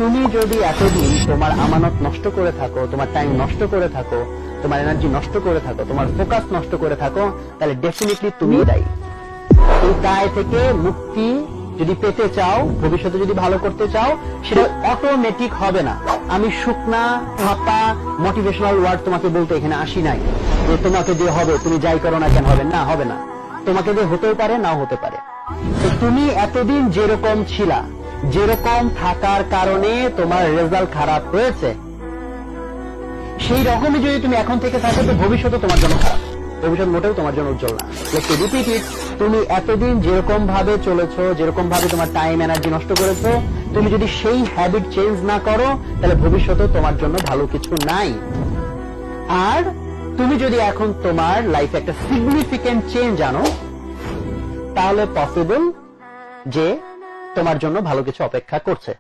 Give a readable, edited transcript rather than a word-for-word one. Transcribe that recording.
তুমি যদি এতদিন তোমার আমানত নষ্ট করে থাকো, তোমার টাইম নষ্ট করে থাকো, তোমার এনার্জি নষ্ট করে থাকো, তোমার ফোকাস নষ্ট করে থাকো, তাহলে ডেফিনেটলি তুমি দায়ী। এই দায় থেকে মুক্তি যদি পেতে চাও, ভবিষ্যতে যদি ভালো করতে চাও, সেটা অটোমেটিক হবে না। আমি শুকনা ভাপা মোটিভেশনাল ওয়ার্ড তোমাকে বলতে এখানে আসি নাই যে তোমাকে যে হবে, তুমি যাই করো না কেন হবে না, হবে না। তোমাকে যে হতেও পারে, নাও হতে পারে। তো তুমি এতদিন যেরকম ছিলা, যেরকম থাকার কারণে তোমার রেজাল্ট খারাপ হয়েছে, সেই রকমই যদি তুমি এখন থেকে থাকো, তো ভবিষ্যতে তোমার জন্য খারাপ, ভবিষ্যৎ মোটেও তোমার জন্য উজ্জ্বল না। রিপিট ইট, তুমি এতদিন যেরকম ভাবে চলেছো, যেরকম ভাবে তোমার টাইম এনার্জি নষ্ট করেছো, তুমি যদি সেই হ্যাবিট চেঞ্জ না করো, তাহলে ভবিষ্যতে তোমার জন্য ভালো কিছু নাই। আর তুমি যদি এখন তোমার লাইফে একটা সিগনিফিকেন্ট চেঞ্জ আনো, তাহলে পসিবল যে তোমার জন্য ভালো কিছু অপেক্ষা করছে।